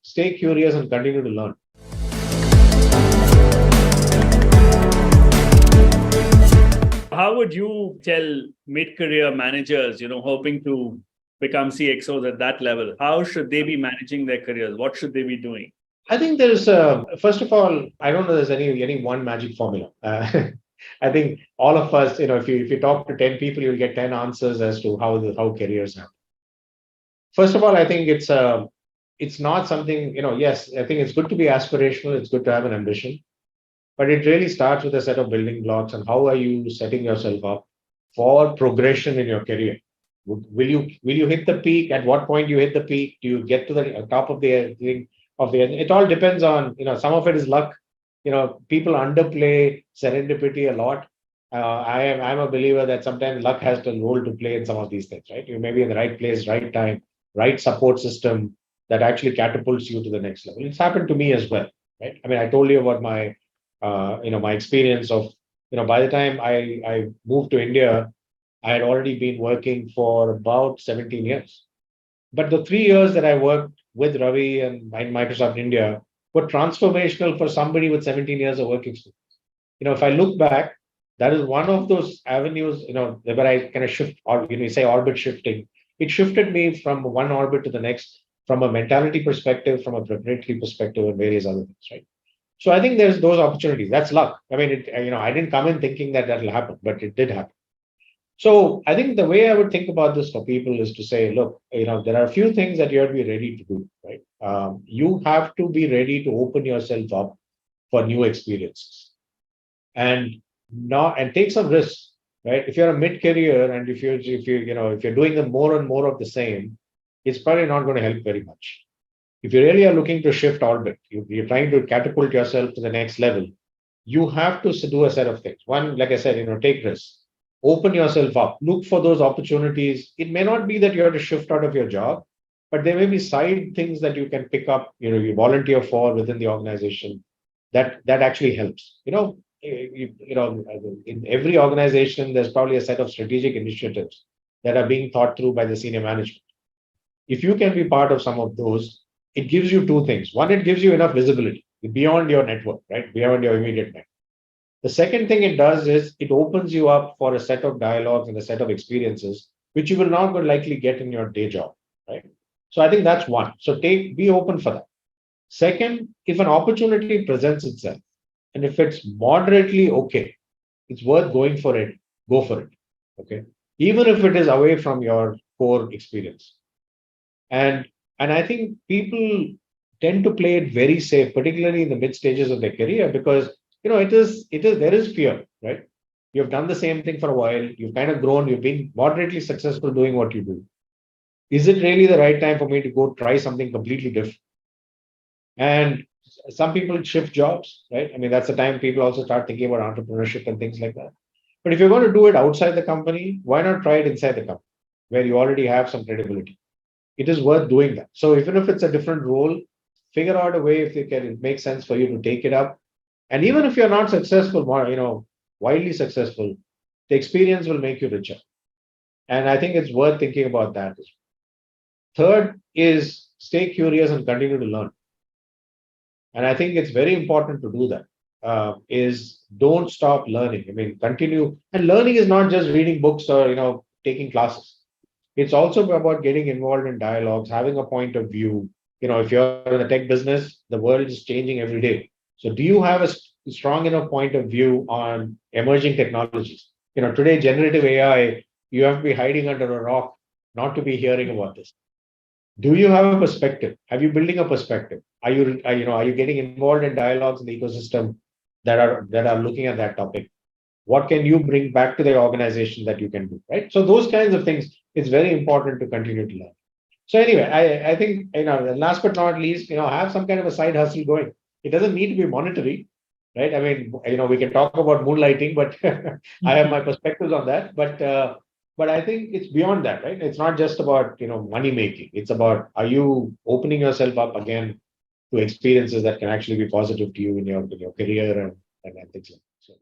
stay curious and continue to learn. How would you tell mid-career managers, hoping to become CXOs at that level, how should they be managing their careers? What should they be doing? I think there's, first of all, I don't know there's any one magic formula. I think all of us, if you talk to 10 people, you'll get 10 answers as to how careers happen. First of all, I think it's not something, yes, I think it's good to be aspirational. It's good to have an ambition, but it really starts with a set of building blocks and how are you setting yourself up for progression in your career? Will you hit the peak? At what point you hit the peak? Do you get to the top of the thing? It all depends on, some of it is luck. People underplay serendipity a lot. I'm a believer that sometimes luck has a role to play in some of these things, right? You may be in the right place, right time, right support system that actually catapults you to the next level. It's happened to me as well, right? I mean, I told you about my, my experience of, by the time I moved to India, I had already been working for about 17 years. But the 3 years that I worked with Ravi and Microsoft India were transformational for somebody with 17 years of work experience. If I look back, that is one of those avenues, where I kind of shift, or you say orbit shifting. It shifted me from one orbit to the next, from a mentality perspective, from a preparatory perspective, and various other things, right? So I think there's those opportunities. That's luck. I mean, I didn't come in thinking that will happen, but it did happen. So I think the way I would think about this for people is to say, look, there are a few things that you have to be ready to do, right? You have to be ready to open yourself up for new experiences and take some risks, right? If you're a mid-career and if you're doing the more and more of the same, it's probably not going to help very much. If you really are looking to shift orbit, you're trying to catapult yourself to the next level, you have to do a set of things. One, like I said, take risks. Open yourself up, look for those opportunities. It may not be that you have to shift out of your job, but there may be side things that you can pick up, you volunteer for within the organization that actually helps. In every organization, there's probably a set of strategic initiatives that are being thought through by the senior management. If you can be part of some of those, it gives you two things. One, it gives you enough visibility beyond your network, right? Beyond your immediate network. The second thing it does is it opens you up for a set of dialogues and a set of experiences, which you will not likely get in your day job, right? So I think that's one. So be open for that. Second, if an opportunity presents itself, and if it's moderately okay, it's worth going for it, go for it, okay? Even if it is away from your core experience. And I think people tend to play it very safe, particularly in the mid stages of their career, because there is fear, right? You've done the same thing for a while. You've kind of grown. You've been moderately successful doing what you do. Is it really the right time for me to go try something completely different? And some people shift jobs, right? I mean, that's the time people also start thinking about entrepreneurship and things like that. But if you're going to do it outside the company, why not try it inside the company where you already have some credibility? It is worth doing that. So even if it's a different role, figure out a way if it makes sense for you to take it up. And even if you're not successful, widely successful, the experience will make you richer. And I think it's worth thinking about that. Third is stay curious and continue to learn. And I think it's very important to do that. Is don't stop learning. I mean, continue. And learning is not just reading books or, taking classes. It's also about getting involved in dialogues, having a point of view. If you're in the tech business, the world is changing every day. So do you have a strong enough point of view on emerging technologies? Today, generative AI, you have to be hiding under a rock not to be hearing about this. Do you have a perspective? Are you building a perspective? Are you getting involved in dialogues in the ecosystem that are looking at that topic? What can you bring back to the organization that you can do, right? So those kinds of things, it's very important to continue to learn. So anyway, I think, last but not least, have some kind of a side hustle going. It doesn't need to be monetary, right? I mean, we can talk about moonlighting, but I have my perspectives on that. But I think it's beyond that, right? It's not just about, money making. It's about, are you opening yourself up again to experiences that can actually be positive to you in your career and things like that. So.